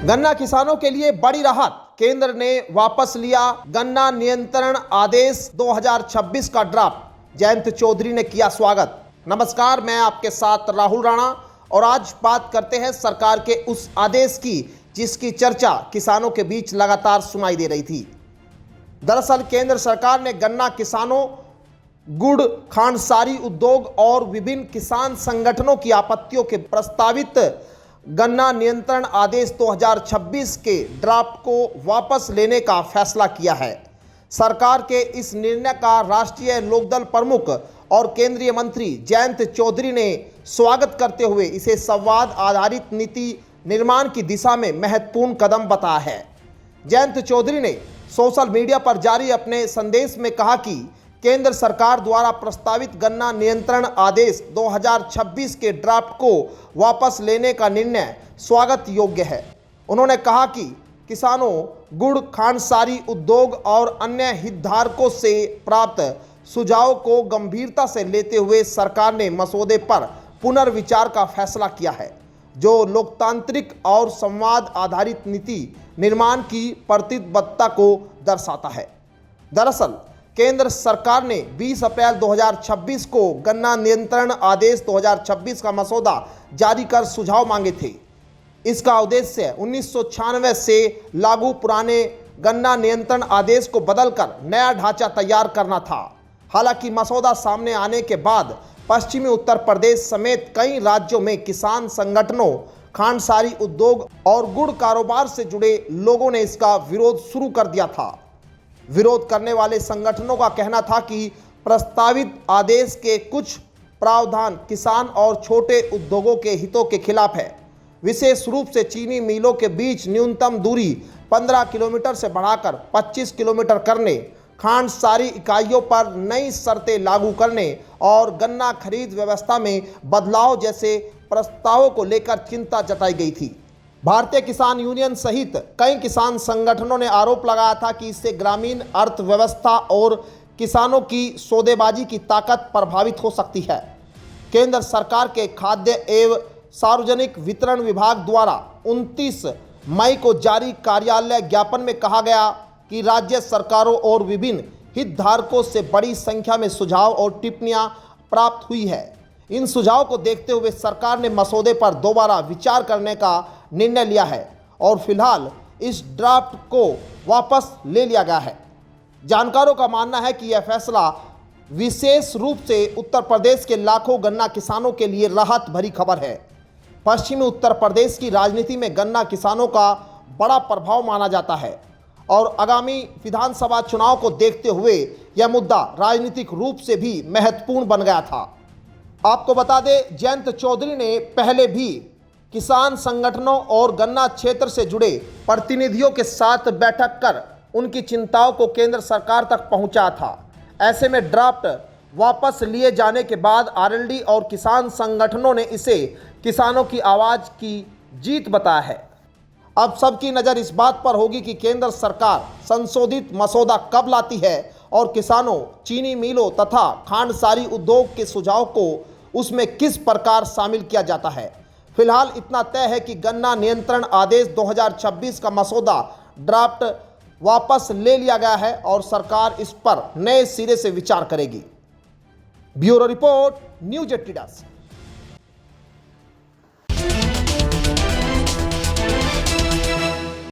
गन्ना किसानों के लिए बड़ी राहत। केंद्र ने वापस लिया गन्ना नियंत्रण आदेश 2026 का ड्राफ्ट। जयंत चौधरी ने किया स्वागत। नमस्कार, मैं आपके साथ राहुल राणा और आज बात करते हैं सरकार के उस आदेश की जिसकी चर्चा किसानों के बीच लगातार सुनाई दे रही थी। दरअसल केंद्र सरकार ने गन्ना किसानों, गुड़ खांडसारी उद्योग और विभिन्न किसान संगठनों की आपत्तियों के प्रस्तावित गन्ना नियंत्रण आदेश 2026 के ड्राफ्ट को वापस लेने का फैसला किया है। सरकार के इस निर्णय का राष्ट्रीय लोकदल प्रमुख और केंद्रीय मंत्री जयंत चौधरी ने स्वागत करते हुए इसे संवाद आधारित नीति निर्माण की दिशा में महत्वपूर्ण कदम बताया है। जयंत चौधरी ने सोशल मीडिया पर जारी अपने संदेश में कहा कि केंद्र सरकार द्वारा प्रस्तावित गन्ना नियंत्रण आदेश 2026 के ड्राफ्ट को वापस लेने का निर्णय स्वागत योग्य है। उन्होंने कहा कि किसानों, गुड़ खांडसारी उद्योग और अन्य हितधारकों से प्राप्त सुझाव को गंभीरता से लेते हुए सरकार ने मसौदे पर पुनर्विचार का फैसला किया है, जो लोकतांत्रिक और संवाद आधारित नीति निर्माण की प्रतिबद्धता को दर्शाता है। दरअसल केंद्र सरकार ने 20 अप्रैल 2026 को गन्ना नियंत्रण आदेश 2026 का मसौदा जारी कर सुझाव मांगे थे। इसका उद्देश्य 1996 से लागू पुराने गन्ना नियंत्रण आदेश को बदलकर नया ढांचा तैयार करना था। हालांकि मसौदा सामने आने के बाद पश्चिमी उत्तर प्रदेश समेत कई राज्यों में किसान संगठनों, खांडसारी उद्योग और गुड़ कारोबार से जुड़े लोगों ने इसका विरोध शुरू कर दिया था। विरोध करने वाले संगठनों का कहना था कि प्रस्तावित आदेश के कुछ प्रावधान किसान और छोटे उद्योगों के हितों के खिलाफ है। विशेष रूप से चीनी मिलों के बीच न्यूनतम दूरी 15 किलोमीटर से बढ़ाकर 25 किलोमीटर करने, खांडसारी इकाइयों पर नई शर्तें लागू करने और गन्ना खरीद व्यवस्था में बदलाव जैसे प्रस्तावों को लेकर चिंता जताई गई थी। भारतीय किसान यूनियन सहित कई किसान संगठनों ने आरोप लगाया था कि इससे ग्रामीण अर्थव्यवस्था और किसानों की सौदेबाजी की ताकत प्रभावित हो सकती है। केंद्र सरकार के खाद्य एवं सार्वजनिक वितरण विभाग द्वारा 29 मई को जारी कार्यालय ज्ञापन में कहा गया कि राज्य सरकारों और विभिन्न हितधारकों से बड़ी संख्या में सुझाव और टिप्पणियां प्राप्त हुई है। इन सुझावों को देखते हुए सरकार ने मसौदे पर दोबारा विचार करने का निर्णय लिया है और फिलहाल इस ड्राफ्ट को वापस ले लिया गया है। जानकारों का मानना है कि यह फैसला विशेष रूप से उत्तर प्रदेश के लाखों गन्ना किसानों के लिए राहत भरी खबर है। पश्चिमी उत्तर प्रदेश की राजनीति में गन्ना किसानों का बड़ा प्रभाव माना जाता है और आगामी विधानसभा चुनाव को देखते हुए यह मुद्दा राजनीतिक रूप से भी महत्वपूर्ण बन गया था। आपको बता दें, जयंत चौधरी ने पहले भी किसान संगठनों और गन्ना क्षेत्र से जुड़े प्रतिनिधियों के साथ बैठक कर उनकी चिंताओं को केंद्र सरकार तक पहुंचाया था। ऐसे में ड्राफ्ट वापस लिए जाने के बाद आरएलडी और किसान संगठनों ने इसे किसानों की आवाज़ की जीत बताया है। अब सबकी नज़र इस बात पर होगी कि केंद्र सरकार संशोधित मसौदा कब लाती है और किसानों, चीनी मिलों तथा खांडसारी उद्योग के सुझाव को उसमें किस प्रकार शामिल किया जाता है। फिलहाल इतना तय है कि गन्ना नियंत्रण आदेश 2026 का मसौदा ड्राफ्ट वापस ले लिया गया है और सरकार इस पर नए सिरे से विचार करेगी। Bureau report, news 18।